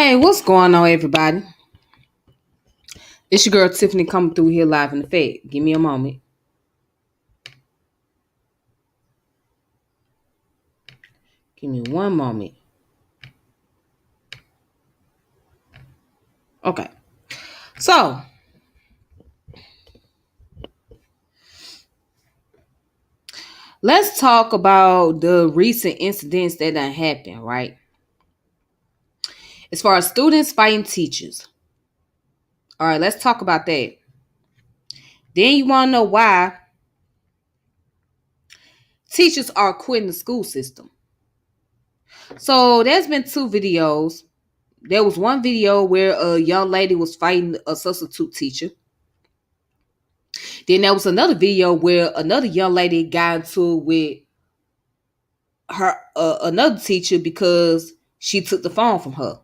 Hey, what's going on, everybody? It's your girl Tiffany coming through here live in effect. Give me a moment. Give me one moment. Okay. So, let's talk about the recent incidents that done happened, right? As far as students fighting teachers. All right, let's talk about that. Then you want to know why teachers are quitting the school system. So, there's been two videos. There was one video where a young lady was fighting a substitute teacher. Then there was another video where another young lady got into it with her another teacher because she took the phone from her,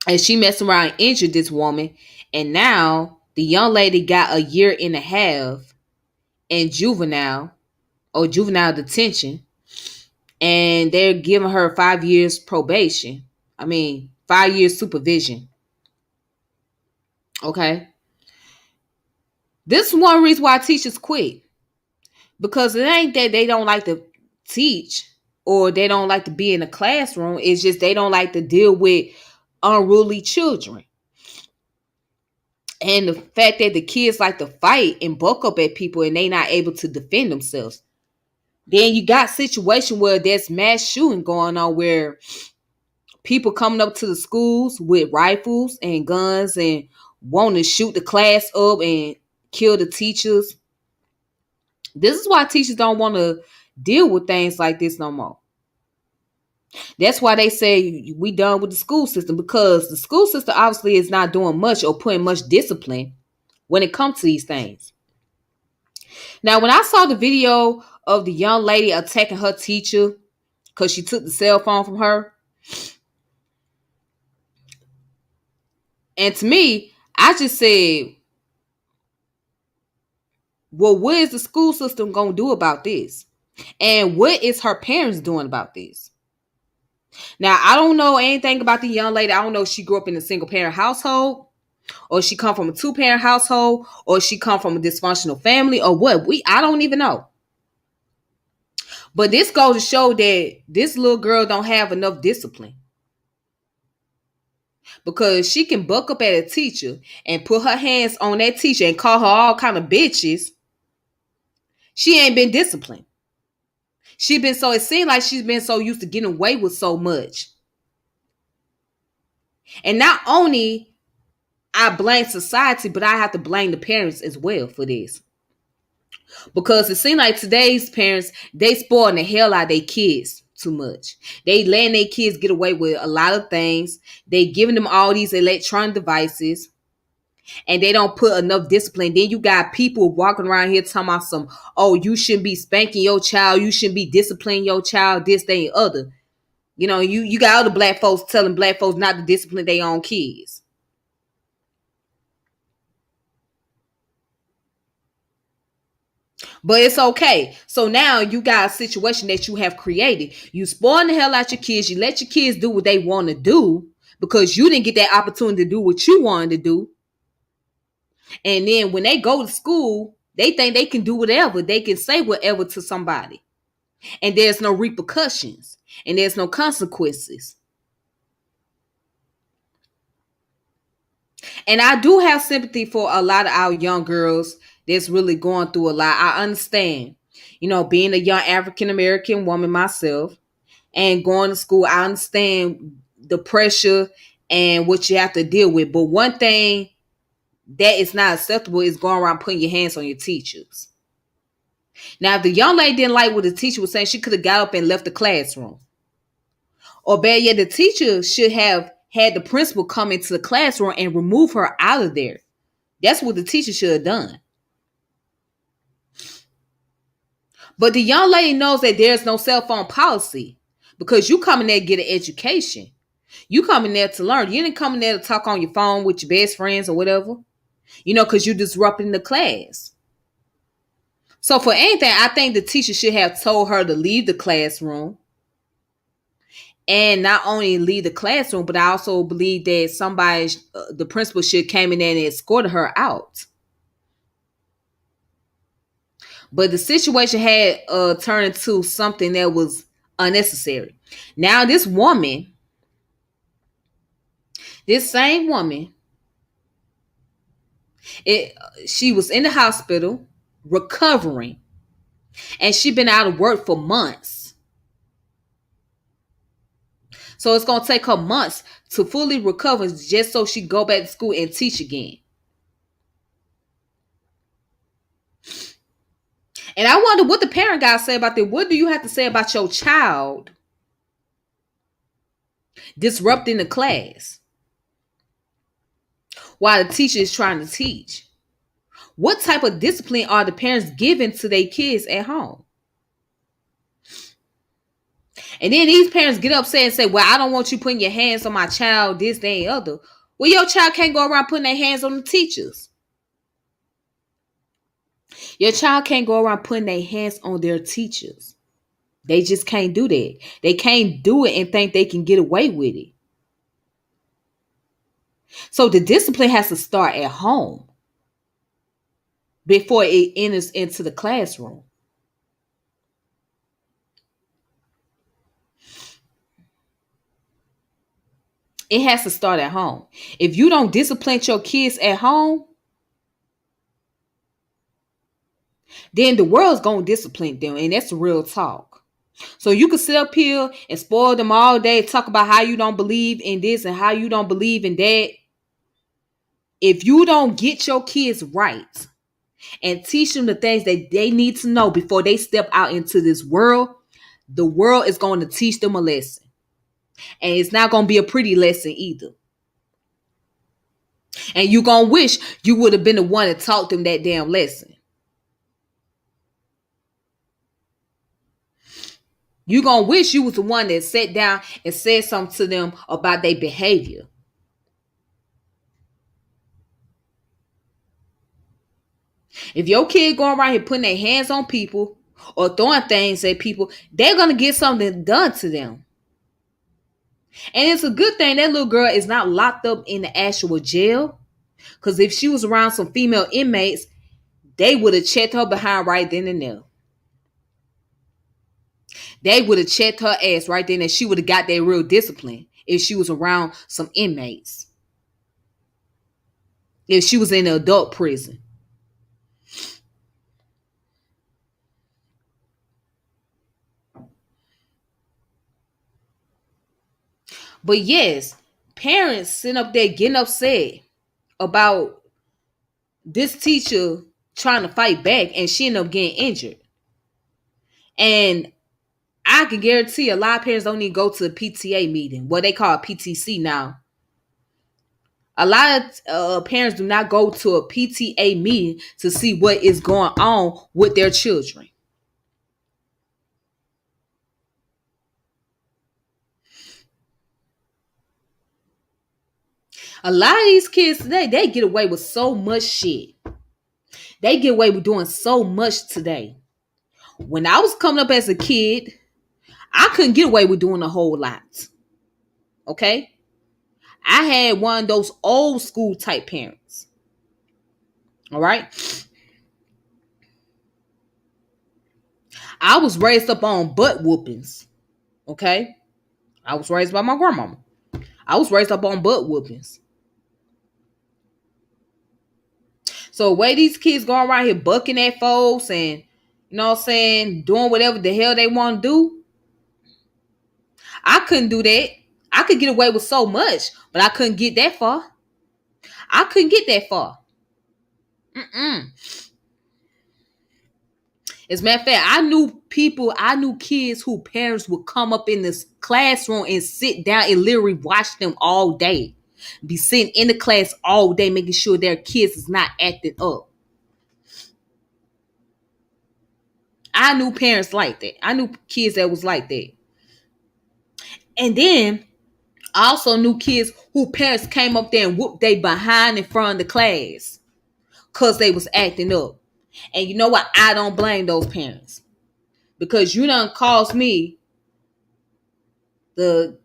and she messed around and injured this woman. And now the young lady got a year and a half in juvenile detention, and they're giving her 5 years probation. I mean, 5 years supervision. Okay, this is one reason why teachers quit, because it ain't that they don't like to teach or they don't like to be in the classroom. It's just they don't like to deal with unruly children. And the fact that the kids like to fight and buck up at people and they not able to defend themselves. Then you got situation where there's mass shooting going on, where people coming up to the schools with rifles and guns and want to shoot the class up and kill the teachers. This is why teachers don't want to deal with things like this no more. That's why they say we done with the school system, because the school system obviously is not doing much or putting much discipline when it comes to these things. Now, when I saw the video of the young lady attacking her teacher because she took the cell phone from her, and to me, I just said, well, what is the school system going to do about this? And what is her parents doing about this? Now, I don't know anything about the young lady. I don't know if she grew up in a single parent household, or she come from a two-parent household, or she come from a dysfunctional family, or what. I don't even know. But this goes to show that this little girl don't have enough discipline, because she can buck up at a teacher and put her hands on that teacher and call her all kind of bitches. She ain't been disciplined. It seems like she's been so used to getting away with so much. And not only I blame society, but I have to blame the parents as well for this. Because it seems like today's parents, they spoiling the hell out of their kids too much. They letting their kids get away with a lot of things. They giving them all these electronic devices, and they don't put enough discipline. Then you got people walking around here talking about some, oh, you shouldn't be spanking your child. You shouldn't be disciplining your child, this, that, and other. You know, you got other black folks telling black folks not to discipline their own kids. But it's okay. So now you got a situation that you have created. You spoil the hell out your kids. You let your kids do what they want to do because you didn't get that opportunity to do what you wanted to do. And then when they go to school, they think they can do whatever. They can say whatever to somebody. And there's no repercussions. And there's no consequences. And I do have sympathy for a lot of our young girls that's really going through a lot. I understand, being a young African American woman myself and going to school, I understand the pressure and what you have to deal with. But one thing that is not acceptable is going around putting your hands on your teachers. Now, if the young lady didn't like what the teacher was saying, she could have got up and left the classroom. Or bad yet, the teacher should have had the principal come into the classroom and remove her out of there. That's what the teacher should have done. But the young lady knows that there's no cell phone policy, because you come in there to get an education. You come in there to learn. You didn't come in there to talk on your phone with your best friends or whatever, because you're disrupting the class. So for anything, I think the teacher should have told her to leave the classroom and not only leave the classroom, but I also believe that somebody, the principal, should came in there and escorted her out. But the situation had turned into something that was unnecessary. Now this same woman, it she was in the hospital recovering, and she been out of work for months. So it's gonna take her months to fully recover just so she go back to school and teach again. And I wonder what the parent guy say about that. What do you have to say about your child disrupting the class while the teacher is trying to teach? What type of discipline are the parents giving to their kids at home? And then these parents get upset and say, well, I don't want you putting your hands on my child, this, that, and other. Well, your child can't go around putting their hands on the teachers. Your child can't go around putting their hands on their teachers. They just can't do that. They can't do it and think they can get away with it. So the discipline has to start at home before it enters into the classroom. It has to start at home. If you don't discipline your kids at home, then the world's going to discipline them. And that's real talk. So you can sit up here and spoil them all day, talk about how you don't believe in this and how you don't believe in that. If you don't get your kids right and teach them the things that they need to know before they step out into this world, the world is going to teach them a lesson. And it's not going to be a pretty lesson either. And you're going to wish you would have been the one that taught them that damn lesson. You're going to wish you was the one that sat down and said something to them about their behavior. If your kid going around here putting their hands on people or throwing things at people, they're going to get something done to them. And it's a good thing that little girl is not locked up in the actual jail. Because if she was around some female inmates, they would have checked her behind right then and there. They would have checked her ass right then and she would have got that real discipline if she was around some inmates. If she was in an adult prison. But yes, parents sitting up there getting upset about this teacher trying to fight back and she ended up getting injured. And I can guarantee a lot of parents don't even go to a PTA meeting, what they call a PTC now. A lot of parents do not go to a PTA meeting to see what is going on with their children. A lot of these kids today, they get away with so much shit. They get away with doing so much today. When I was coming up as a kid, I couldn't get away with doing a whole lot. Okay? I had one of those old school type parents. All right? I was raised up on butt whoopings. Okay? I was raised by my grandmama. I was raised up on butt whoopings. So the way these kids going around here bucking at folks and, you know what I'm saying, doing whatever the hell they want to do, I couldn't do that. I could get away with so much, but I couldn't get that far. I couldn't get that far. As a matter of fact, I knew kids whose parents would come up in this classroom and sit down and literally watch them all day. Be sitting in the class all day, making sure their kids is not acting up. I knew parents like that. I knew kids that was like that. And then I also knew kids who parents came up there and whooped they behind in front of the class because they was acting up. And you know what? I don't blame those parents. Because you done caused me to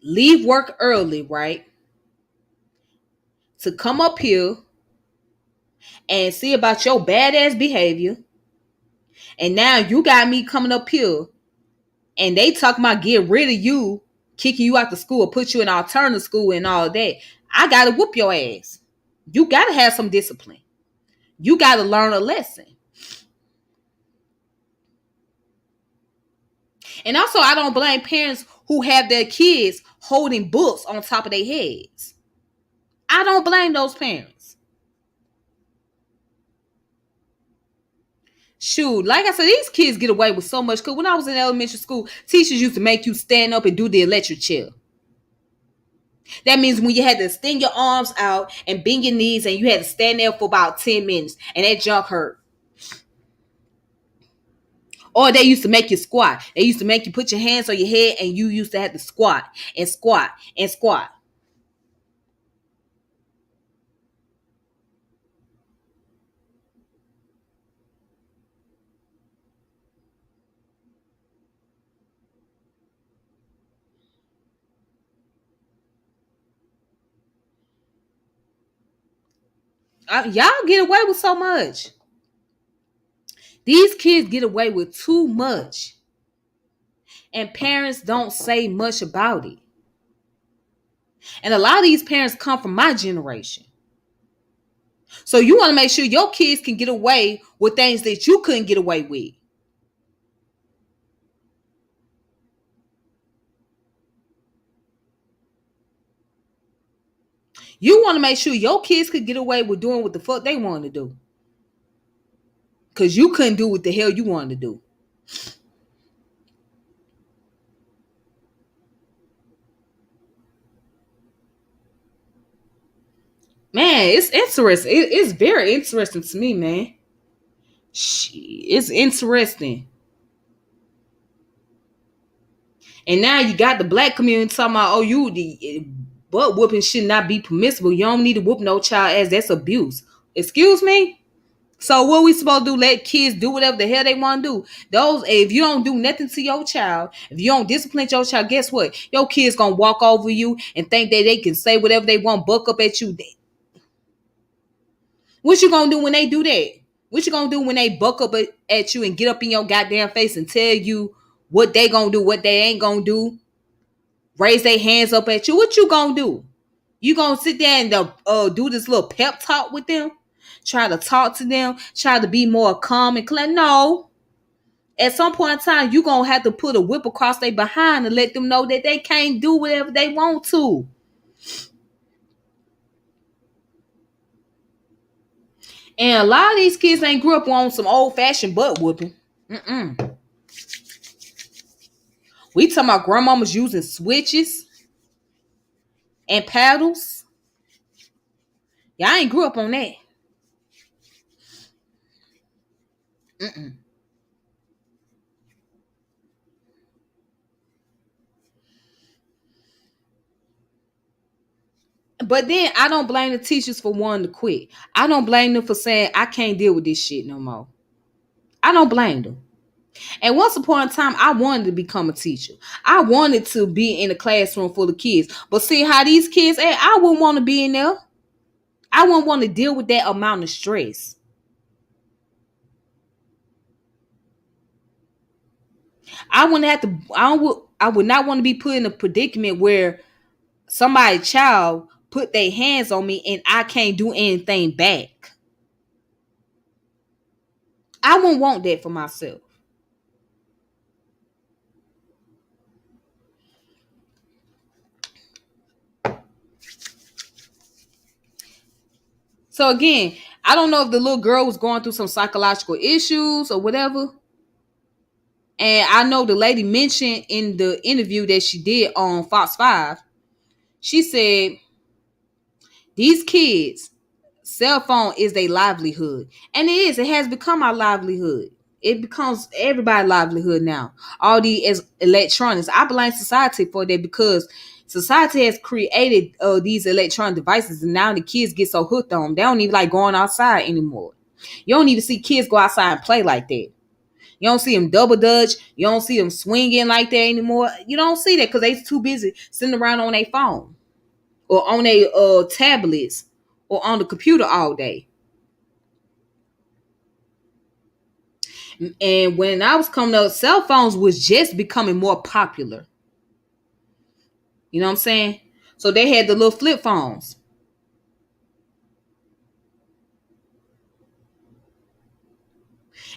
leave work early, right? To come up here and see about your badass behavior. And now you got me coming up here and they talking about get rid of you, kicking you out the school, put you in alternative school and all that. I gotta whoop your ass. You gotta have some discipline. You gotta learn a lesson. And also, I don't blame parents who have their kids holding books on top of their heads. I don't blame those parents. Shoot, like I said, these kids get away with so much. Because when I was in elementary school, teachers used to make you stand up and do the electric chair. That means when you had to extend your arms out and bend your knees and you had to stand there for about 10 minutes and that junk hurt. Or they used to make you squat. They used to make you put your hands on your head and you used to have to squat and squat and squat. Y'all get away with so much. These kids get away with too much. And parents don't say much about it. And a lot of these parents come from my generation. So you want to make sure your kids can get away with things that you couldn't get away with. You want to make sure your kids could get away with doing what the fuck they want to do. Because you couldn't do what the hell you wanted to do. Man, it's interesting. It's very interesting to me, man. It's interesting. And now you got the black community talking about, oh, the butt whooping should not be permissible. You don't need to whoop no child as that's abuse. Excuse me? So what we supposed to do? Let kids do whatever the hell they want to do. Those, if you don't do nothing to your child, if you don't discipline your child, guess what? Your kids gonna walk over you and think that they can say whatever they want, buck up at you. What you gonna do when they do that? What you gonna do when they buck up at you and get up in your goddamn face and tell you what they gonna do, what they ain't gonna do? Raise their hands up at you. What you gonna do? You gonna sit there and do this little pep talk with them? Try to talk to them? Try to be more calm and clear? No. At some point in time, you gonna have to put a whip across their behind and let them know that they can't do whatever they want to. And a lot of these kids ain't grew up on some old-fashioned butt whooping. Mm-mm. We talking about grandmamas using switches and paddles. Y'all ain't grew up on that. Mm-mm. But then I don't blame the teachers for wanting to quit. I don't blame them for saying, I can't deal with this shit no more. I don't blame them. And once upon a time, I wanted to become a teacher. I wanted to be in a classroom full of kids. But see how these kids act, I wouldn't want to be in there. I wouldn't want to deal with that amount of stress. I wouldn't have to, I would not want to be put in a predicament where somebody's child put their hands on me and I can't do anything back. I wouldn't want that for myself. So again, I don't know if the little girl was going through some psychological issues or whatever. And I know the lady mentioned in the interview that she did on Fox 5, she said, these kids, cell phone is their livelihood. And it is. It has become our livelihood. It becomes everybody's livelihood now. All these electronics. I blame society for that because society has created these electronic devices and now the kids get so hooked on them. They don't even like going outside anymore. You don't even see kids go outside and play like that. You don't see them double dutch. You don't see them swinging like that anymore. You don't see that because they too busy sitting around on their phone or on their tablets or on the computer all day. And when I was coming up, cell phones was just becoming more popular. You know what I'm saying? So they had the little flip phones.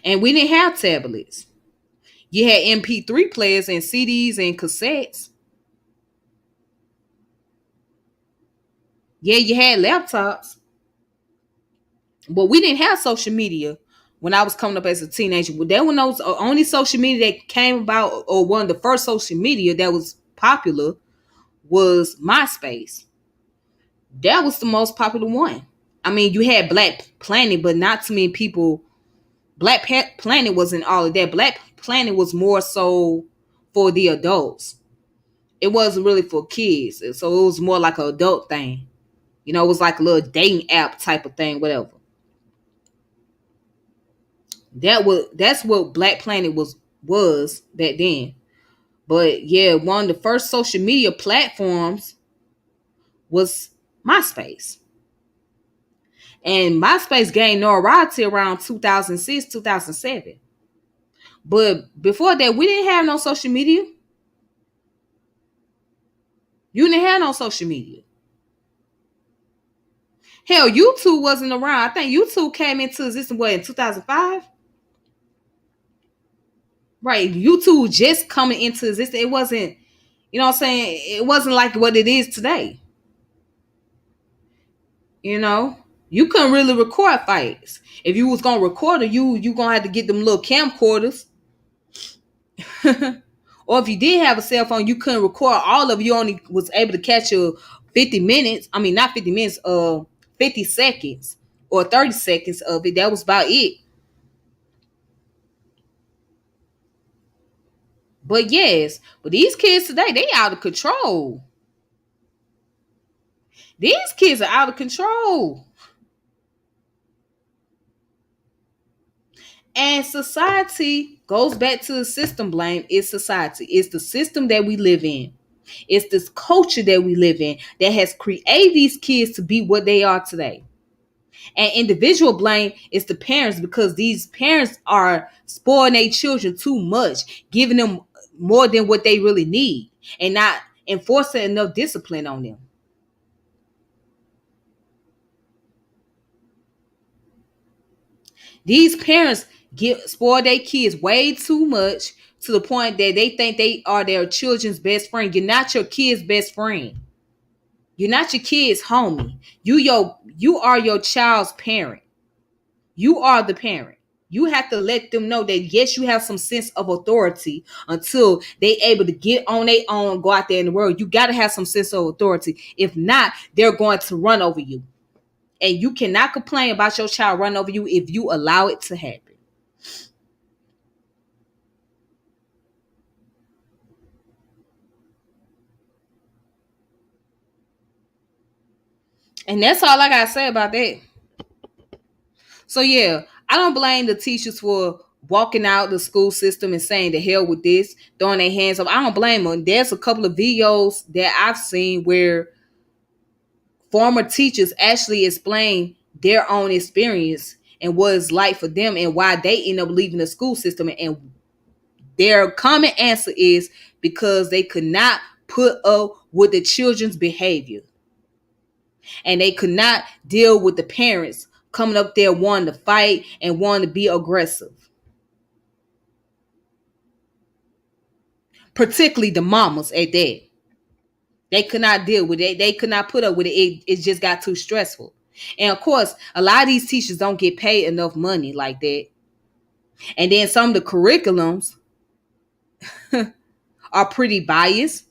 And we didn't have tablets. You had MP3 players and CDs and cassettes. Yeah, you had laptops. But we didn't have social media when I was coming up as a teenager. There were no only social media that came about, or one of the first social media that was popular was MySpace. That was the most popular one. I mean, you had Black Planet, but not too many people. Planet wasn't all of that. Black Planet was more so for the adults. It wasn't really for kids, so it was more like an adult thing. You know, it was like a little dating app type of thing, whatever. That's what Black Planet was back then. But yeah, one of the first social media platforms was MySpace. And MySpace gained notoriety around 2006, 2007. But before that, we didn't have no social media. You didn't have no social media. Hell, YouTube wasn't around. I think YouTube came into existence what in 2005? Right. YouTube just coming into existence. It wasn't, you know what I'm saying? It wasn't like what it is today. You know? You couldn't really record fights. If you was gonna record it, you gonna have to get them little camcorders. Or if you did have a cell phone, you couldn't record all of it. You only was able to catch your 50 minutes. I mean not 50 minutes, 50 seconds or 30 seconds of it. That was about it. But yes, but these kids today, they out of control. These kids are out of control. And society goes back to the system blame. It's society. It's the system that we live in. It's this culture that we live in that has created these kids to be what they are today. And individual blame is the parents because these parents are spoiling their children too much, giving them more than what they really need and not enforcing enough discipline on them. These parents get spoil their kids way too much to the point that they think they are their children's best friend. You're not your kid's best friend. You're not your kid's homie. You are your child's parent. You are the parent. You have to let them know that yes, you have some sense of authority until they able to get on their own, go out there in the world. You got to have some sense of authority. If not, they're going to run over you. And you cannot complain about your child running over you if you allow it to happen. And that's all I gotta say about that. So yeah, I don't blame the teachers for walking out the school system and saying the hell with this, throwing their hands up. I don't blame them. There's a couple of videos that I've seen where former teachers actually explain their own experience and what it's like for them and why they end up leaving the school system. And their common answer is because they could not put up with the children's behavior. And they could not deal with the parents coming up there wanting to fight and wanting to be aggressive. Particularly the mamas at that. They could not deal with it. They could not put up with it. It just got too stressful. And of course, a lot of these teachers don't get paid enough money like that. And then some of the curriculums are pretty biased.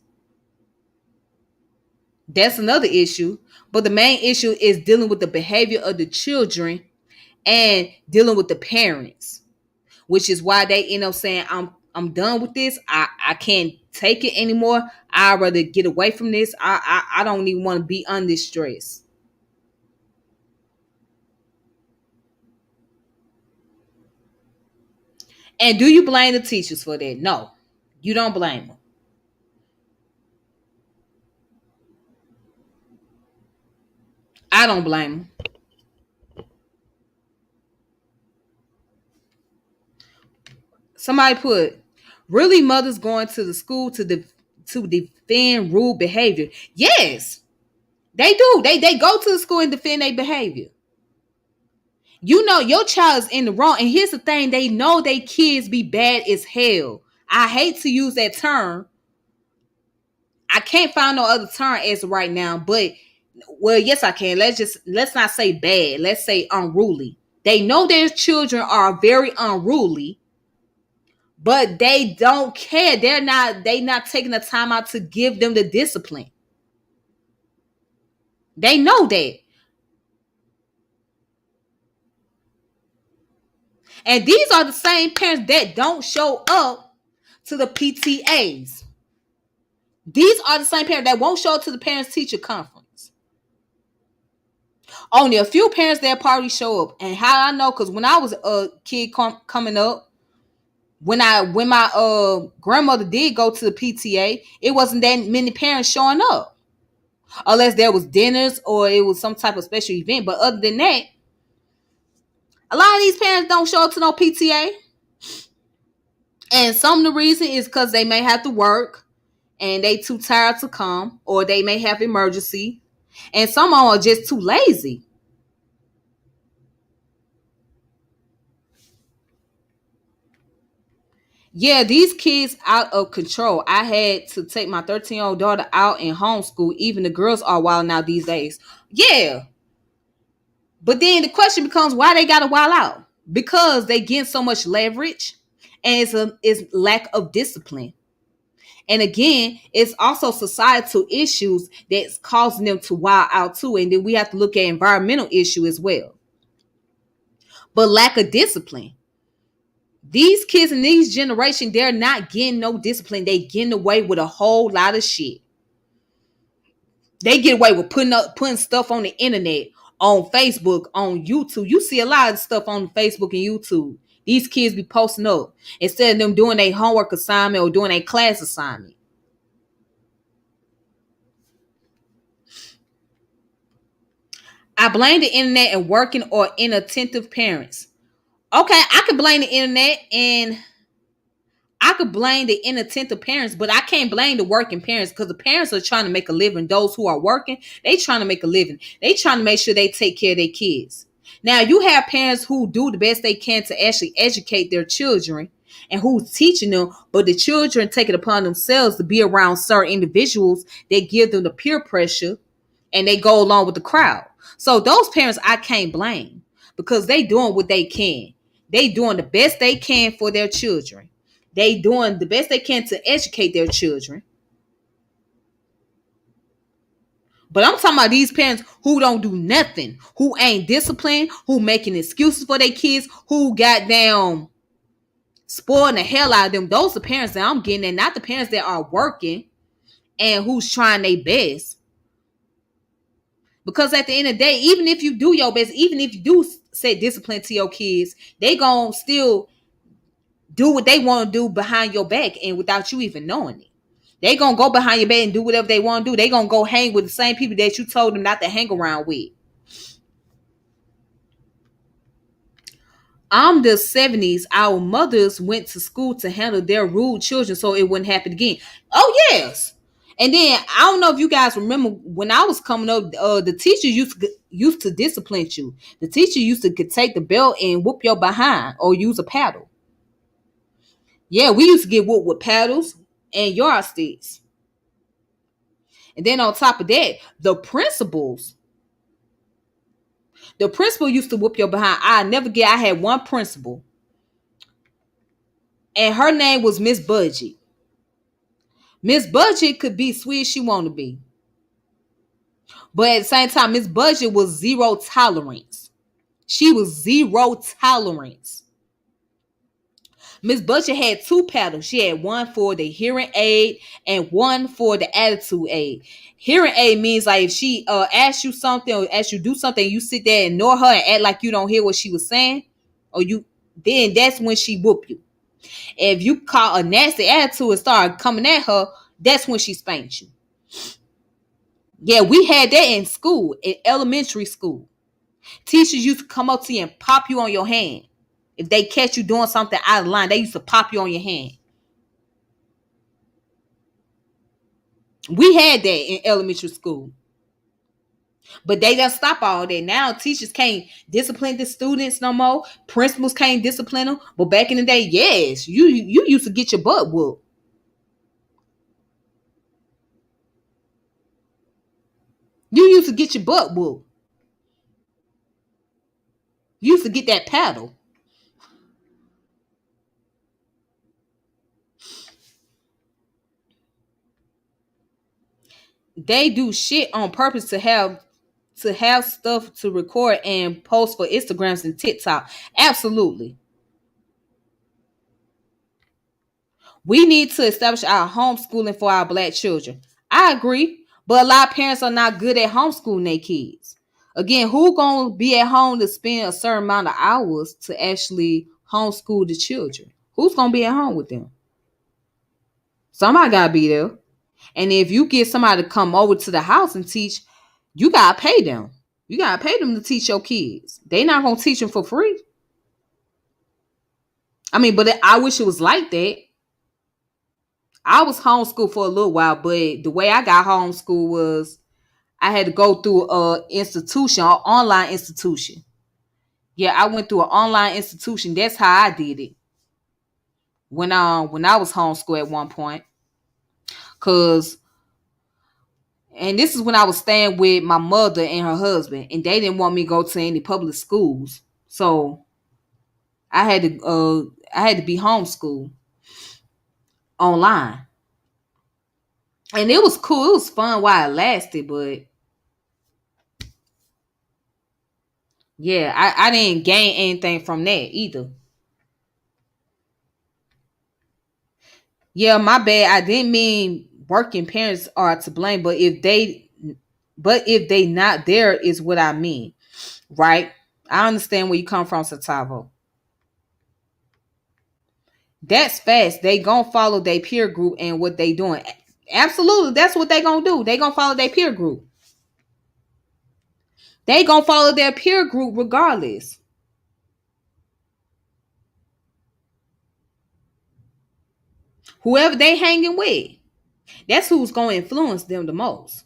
That's another issue. But the main issue is dealing with the behavior of the children and dealing with the parents, which is why they end up saying, I'm done with this. I can't take it anymore. I'd rather get away from this. I don't even want to be under stress. And do you blame the teachers for that? No, you don't blame them. I don't blame them. Somebody put, really mothers going to the school to defend rude behavior. Yes, they do. They go to the school and defend their behavior. You know your child is in the wrong. And here's the thing, they know they kids be bad as hell. I hate to use that term. I can't find no other term as of right now, but well, yes, I can. Let's not say bad. Let's say unruly. They know their children are very unruly, but they don't care. They not taking the time out to give them the discipline. They know that. And these are the same parents that don't show up to the PTAs. These are the same parents that won't show up to the parents teacher conference. Only a few parents that probably show up. And how I know, because when I was a kid coming up, when my grandmother did go to the PTA, it wasn't that many parents showing up. Unless there was dinners or it was some type of special event. But other than that, a lot of these parents don't show up to no PTA. And some of the reason is because they may have to work and they too tired to come, or they may have emergency. And some of them are just too lazy. Yeah, these kids out of control. I had to take my 13-year-old daughter out and homeschool. Even the girls are wild now these days. Yeah. But then the question becomes, why they gotta wild out? Because they get so much leverage, and it's lack of discipline. And again, it's also societal issues that's causing them to wild out too. And then we have to look at environmental issue as well. But lack of discipline. These kids in these generation, they're not getting no discipline. They getting away with a whole lot of shit. They get away with putting stuff on the internet, on Facebook, on YouTube. You see a lot of stuff on Facebook and YouTube. These kids be posting up instead of them doing a homework assignment or doing a class assignment. I blame the internet and working or inattentive parents. Okay, I could blame the internet and I could blame the inattentive parents, but I can't blame the working parents because the parents are trying to make a living. Those who are working, they trying to make a living. They trying to make sure they take care of their kids. Now, you have parents who do the best they can to actually educate their children and who's teaching them, but the children take it upon themselves to be around certain individuals that give them the peer pressure and they go along with the crowd. So those parents I can't blame because they doing what they can. They doing the best they can for their children. They doing the best they can to educate their children. But I'm talking about these parents who don't do nothing, who ain't disciplined, who making excuses for their kids, who got down spoiling the hell out of them. Those are the parents that I'm getting at, not the parents that are working and who's trying their best. Because at the end of the day, even if you do your best, even if you do set discipline to your kids, they gonna still do what they want to do behind your back and without you even knowing it. They gonna go behind your back and do whatever they want to do. They gonna go hang with the same people that you told them not to hang around with. The 70s, our mothers went to school to handle their rude children so it wouldn't happen again. Oh, yes. And then I don't know if you guys remember when I was coming up, the teacher used to discipline you. The teacher used to take the belt and whoop your behind or use a paddle. Yeah, we used to get whooped with paddles and yardsticks. And then on top of that, the principal used to whoop your behind. I never get. I had one principal, and her name was Miss Budget. Miss Budget could be sweet as she want to be, but at the same time, Miss Budget was zero tolerance. She was zero tolerance. Miss Budget had two paddles. She had one for the hearing aid and one for the attitude aid. Hearing aid means like if she asks you something or asks you do something, you sit there and ignore her and act like you don't hear what she was saying, or you then that's when she whoop you. If you caught a nasty attitude and started coming at her, that's when she spanked you. Yeah, we had that in school, in elementary school. Teachers used to come up to you and pop you on your hand. If they catch you doing something out of line, they used to pop you on your hand. We had that in elementary school. But they done stop all that. Now teachers can't discipline the students no more. Principals can't discipline them. But back in the day, yes, you used to get your butt whooped. You used to get your butt whooped. You used to get that paddle. They do shit on purpose to have stuff to record and post for Instagrams and TikTok. Absolutely. We need to establish our homeschooling for our black children. I agree, but a lot of parents are not good at homeschooling their kids. Again, who gonna be at home to spend a certain amount of hours to actually homeschool the children? Who's gonna be at home with them? Somebody gotta be there. And if you get somebody to come over to the house and teach, you gotta pay them. You gotta pay them to teach your kids. They not gonna teach them for free. I mean, but I wish it was like that. I was homeschooled for a little while, but the way I got homeschooled was I had to go through a institution, an online institution. Yeah, I went through an online institution. That's how I did it when I was homeschooled at one point. Cause and this is when I was staying with my mother and her husband, and they didn't want me to go to any public schools. So I had to be homeschooled online. And it was cool. It was fun while it lasted, but yeah, I didn't gain anything from that either. Yeah, my bad. I didn't mean working parents are to blame, but if they not there is what I mean, right? I understand where you come from, Satavo. That's fast. They gonna follow their peer group and what they doing. Absolutely, that's what they gonna do. They gonna follow their peer group. They gonna follow their peer group regardless. Whoever they hanging with, that's who's gonna influence them the most.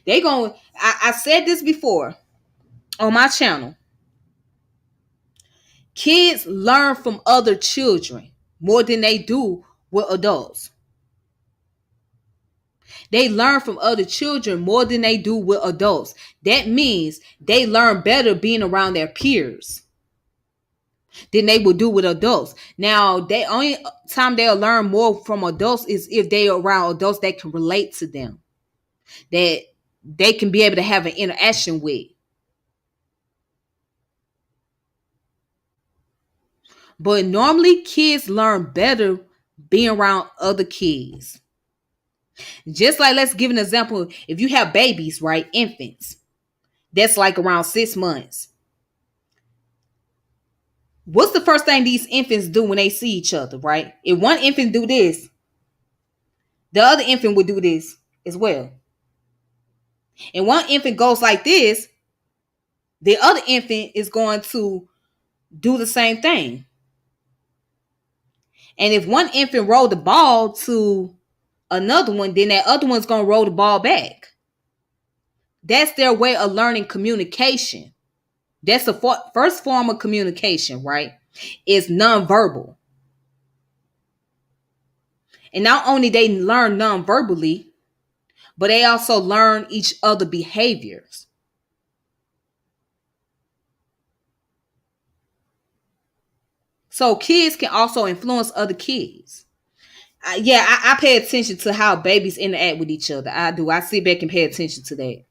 They gonna. I said this before on my channel. Kids learn from other children more than they do with adults. They learn from other children more than they do with adults. That means they learn better being around their peers than they will do with adults. Now, the only time they'll learn more from adults is if they are around adults that can relate to them, that they can be able to have an interaction with. But normally, kids learn better being around other kids. Just like, let's give an example. If you have babies, right, infants, that's like around 6 months. What's the first thing these infants do when they see each other, right? If one infant do this, the other infant would do this as well. And one infant goes like this, the other infant is going to do the same thing. And if one infant roll the ball to another one, then that other one's going to roll the ball back. That's their way of learning communication. That's the first form of communication, right? Is nonverbal. And not only they learn nonverbally, but they also learn each other behaviors. So kids can also influence other kids. I pay attention to how babies interact with each other. I do. I sit back and pay attention to that.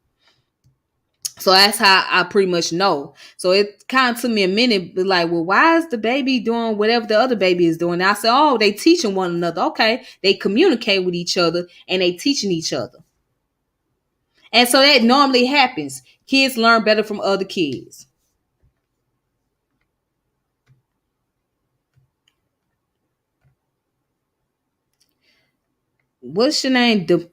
So that's how I pretty much know. So it kind of took me a minute, but like, well, why is the baby doing whatever the other baby is doing? And I said, oh, they teaching one another. Okay, they communicate with each other and they teaching each other. And so that normally happens. Kids learn better from other kids. what's your name? The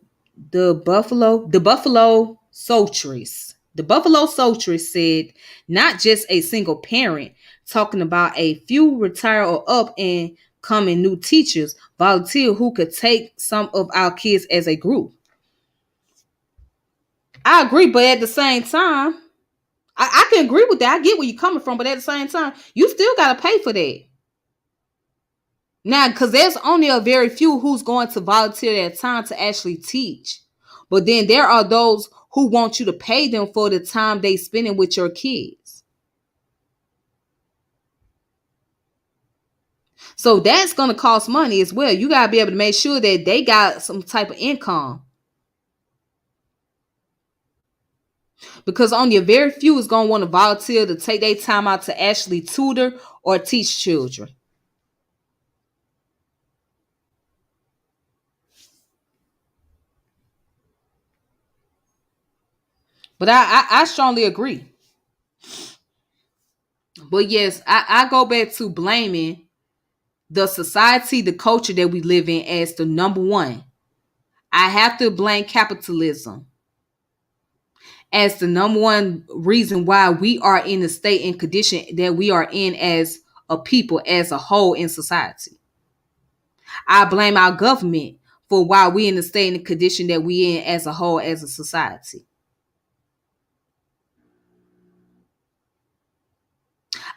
Buffalo Soldiers. The Buffalo Soldiers said not just a single parent, talking about a few retired or up and coming new teachers volunteer who could take some of our kids as a group. I agree, but at the same time, I can agree with that. I get where you're coming from, but at the same time, you still gotta pay for that. Now, because there's only a very few who's going to volunteer their time to actually teach. But then there are those who want you to pay them for the time they spending with your kids. So that's going to cost money as well. You got to be able to make sure that they got some type of income. Because only a very few is going to want to volunteer to take their time out to actually tutor or teach children. But I strongly agree. But yes, I go back to blaming the society, the culture that we live in as the number one. I have to blame capitalism as the number one reason why we are in the state and condition that we are in as a people, as a whole in society. I blame our government for why we in the state and condition that we in as a whole, as a society.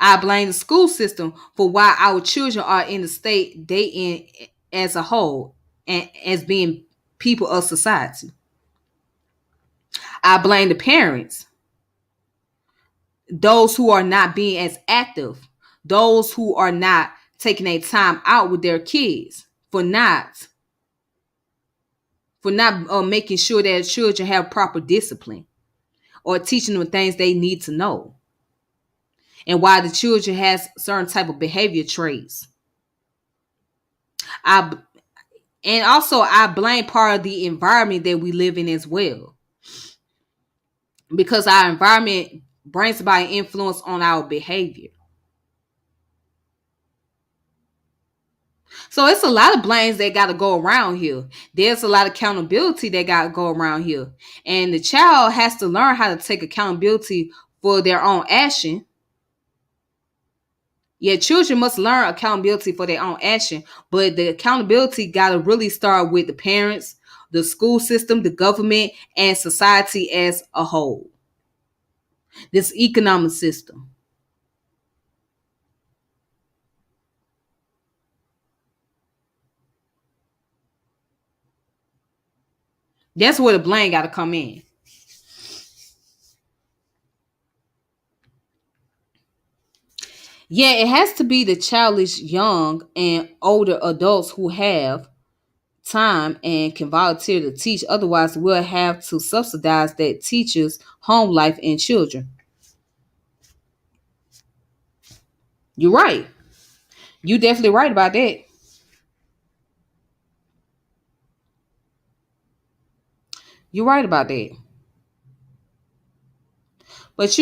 I blame the school system for why our children are in the state they in as a whole and as being people of society. I blame the parents, those who are not being as active, those who are not taking a time out with their kids for not making sure that children have proper discipline or teaching them things they need to know, and why the children has certain type of behavior traits. I and also I blame part of the environment that we live in as well, because our environment brings about an influence on our behavior. So it's a lot of blames that got to go around here. There's a lot of accountability that got to go around here. And the child has to learn how to take accountability for their own action. Yeah, children must learn accountability for their own action, but the accountability got to really start with the parents, the school system, the government, and society as a whole. This economic system. That's where the blame got to come in. Yeah, it has to be the childish, young, and older adults who have time and can volunteer to teach. Otherwise, we'll have to subsidize that teacher's home life and children. You're right. You definitely right about that. You're right about that. But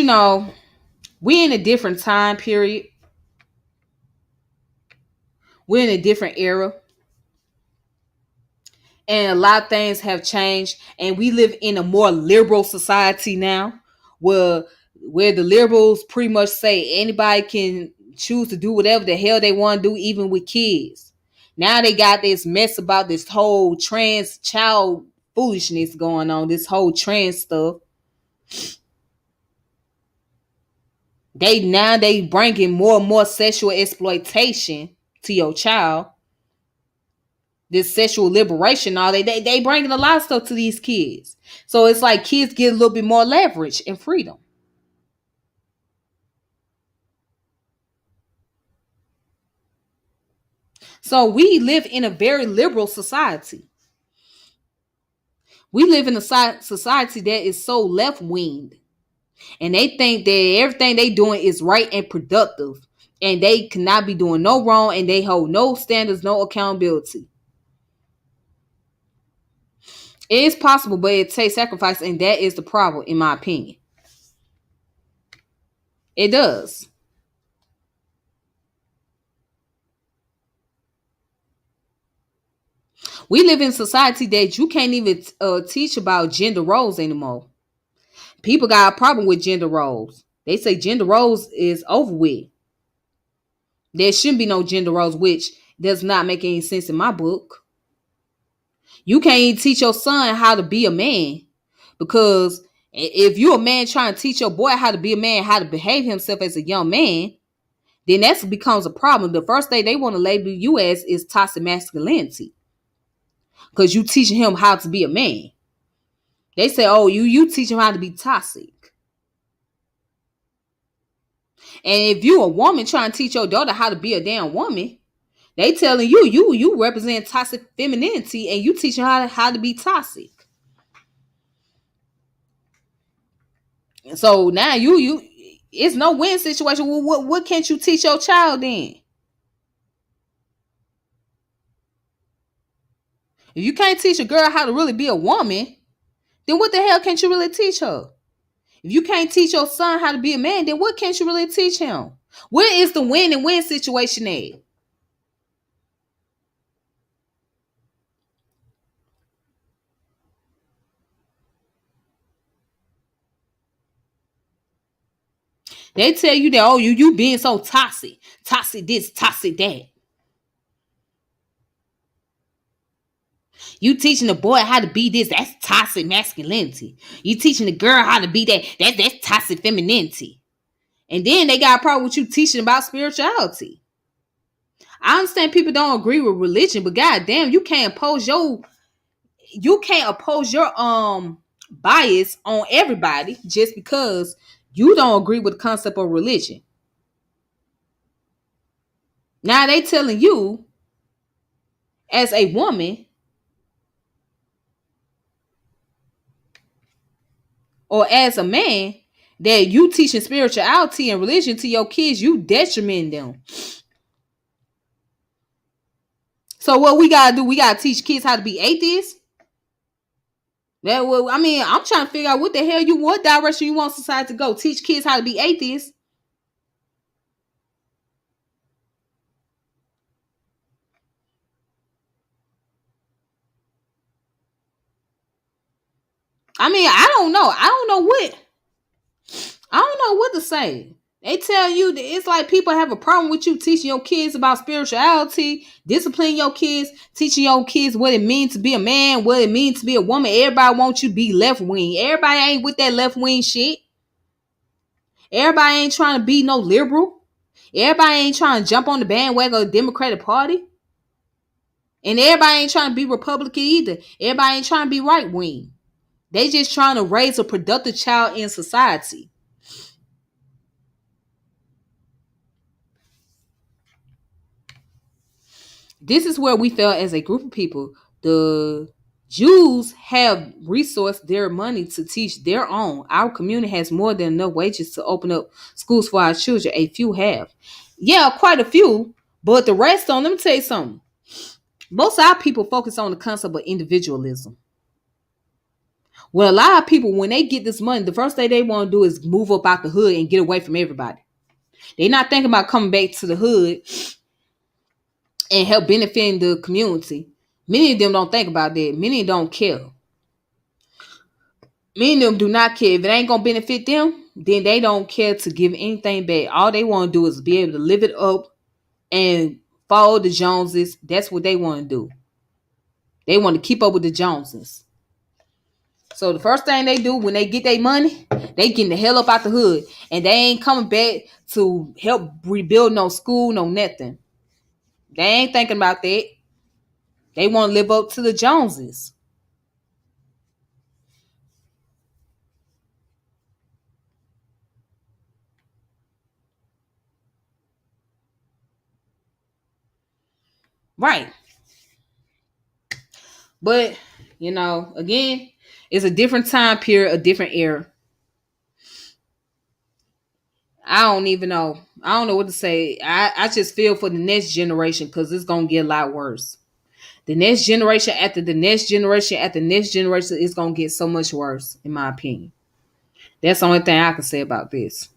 we're in a different time period. We're in a different era. And a lot of things have changed. And we live in a more liberal society now, where where the liberals pretty much say anybody can choose to do whatever the hell they want to do, even with kids. Now they got this mess about this whole trans child foolishness going on, this whole trans stuff. They bringing more and more sexual exploitation to your child, this sexual liberation, all they bringing a lot of stuff to these kids. So it's like kids get a little bit more leverage and freedom. So we live in a very liberal society. We live in a society that is so left winged, and they think that everything they doing is right and productive, and they cannot be doing no wrong, and they hold no standards, no accountability. It is possible, but it takes sacrifice, and that is the problem, in my opinion. It does. We live in a society that you can't even teach about gender roles anymore. People got a problem with gender roles. They say gender roles is over with. There shouldn't be no gender roles, which does not make any sense in my book. You can't even teach your son how to be a man, because if you're a man trying to teach your boy how to be a man, how to behave himself as a young man, then that becomes a problem. The first thing they want to label you as is toxic masculinity, because you teaching him how to be a man. They say, "Oh, you teach him how to be toxic." And if you a woman trying to teach your daughter how to be a damn woman, they telling you represent toxic femininity, and you teaching her how to be toxic. So now you it's no win situation. Well, what can't you teach your child then? If you can't teach a girl how to really be a woman, then what the hell can't you really teach her? If you can't teach your son how to be a man, then what can't you really teach him? Where is the win and win situation at? They tell you that, oh, you being so toxic, toxic this, toxic that. You teaching the boy how to be this, that's toxic masculinity. You teaching the girl how to be that, that's toxic femininity. And then they got a problem with you teaching about spirituality. I understand people don't agree with religion, but goddamn, you can't oppose your bias on everybody just because you don't agree with the concept of religion. Now they telling you as a woman or as a man that you teaching spirituality and religion to your kids, you detriment them. So what we gotta do? We gotta teach kids how to be atheists. That well, I mean, I'm trying to figure out what direction you want society to go. Teach kids how to be atheists. I mean, I don't know what to say. They tell you that it's like people have a problem with you teaching your kids about spirituality, disciplining your kids, teaching your kids what it means to be a man, what it means to be a woman. Everybody wants you to be left wing. Everybody ain't with that left wing shit. Everybody ain't trying to be no liberal. Everybody ain't trying to jump on the bandwagon of the Democratic Party. And everybody ain't trying to be Republican either. Everybody ain't trying to be right wing. They just trying to raise a productive child in society. This is where we felt as a group of people, the Jews have resourced their money to teach their own. Our community has more than enough wages to open up schools for our children. A few have. Yeah, quite a few. But the rest on, let me tell you something. Most of our people focus on the concept of individualism. Well, a lot of people, when they get this money, the first thing they want to do is move up out the hood and get away from everybody. They're not thinking about coming back to the hood and help benefiting the community. Many of them don't think about that. Many don't care. Many of them do not care. If it ain't gonna benefit them, then they don't care to give anything back. All they want to do is be able to live it up and follow the Joneses. That's what they want to do. They want to keep up with the Joneses. So the first thing they do when they get their money, they getting the hell up out the hood. And they ain't coming back to help rebuild no school, no nothing. They ain't thinking about that. They want to live up to the Joneses. Right. But, again, it's a different time period, a different era. I don't even know. I don't know what to say. I just feel for the next generation because it's going to get a lot worse. The next generation after the next generation after the next generation is going to get so much worse, in my opinion. That's the only thing I can say about this.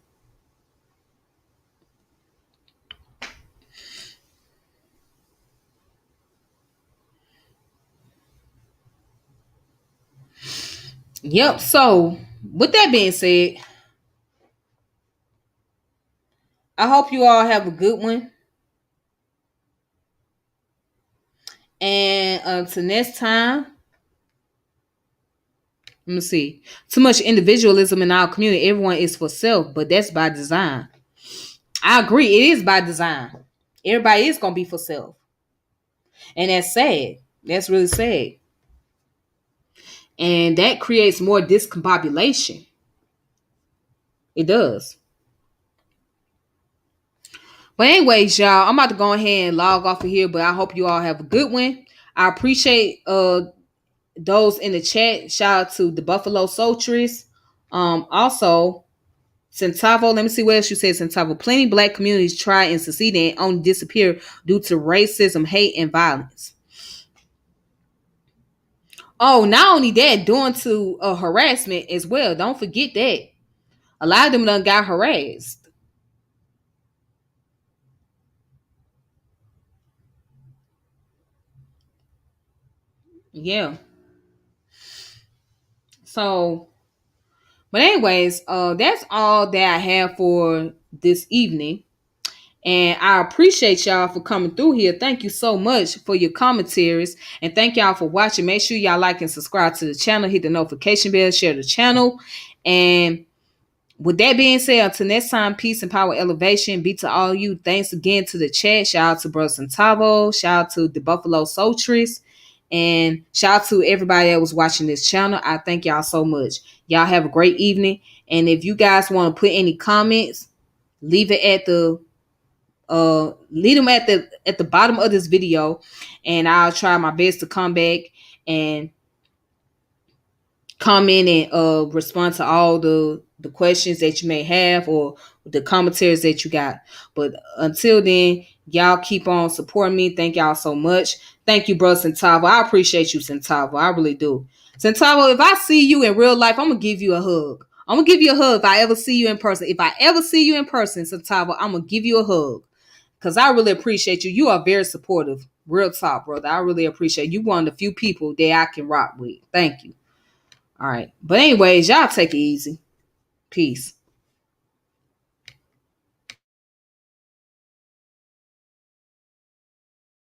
Yep. So with that being said, I hope you all have a good one. And until next time, let me see. Too much individualism in our community. Everyone is for self, but that's by design. I agree. It is by design. Everybody is gonna be for self, and that's sad. That's really sad, and that creates more discombobulation. It does. But anyways, y'all, I'm about to go ahead and log off of here. But I hope you all have a good one. I appreciate those in the chat. Shout out to the Buffalo Soldiers. Also Centavo, let me see what else you said. Centavo, plenty black communities try and succeed and only disappear due to racism, hate, and violence. Oh, not only that, doing to harassment as well. Don't forget that. A lot of them done got harassed. Yeah. So, but anyways, that's all that I have for this evening. And I appreciate y'all for coming through here. Thank you so much for your commentaries. And thank y'all for watching. Make sure y'all like and subscribe to the channel. Hit the notification bell. Share the channel. And with that being said, until next time, peace and power elevation be to all you. Thanks again to the chat. Shout out to Bro Centavo. Shout out to the Buffalo Soldiers. And shout out to everybody that was watching this channel. I thank y'all so much. Y'all have a great evening. And if you guys want to put any comments, leave it at the leave them at the bottom of this video, and I'll try my best to come back and comment and respond to all the questions that you may have or the commentaries that you got. But until then, y'all keep on supporting me. Thank y'all so much. Thank you, bro Centavo. I appreciate you, Centavo. I really do. Centavo, if I see you in real life, I'm gonna give you a hug. I'm gonna give you a hug if I ever see you in person. If I ever see you in person, Centavo, I'm gonna give you a hug. Because I really appreciate you. You are very supportive. Real talk, brother. I really appreciate you. One of the few people that I can rock with. Thank you. All right. But anyways, y'all take it easy. Peace.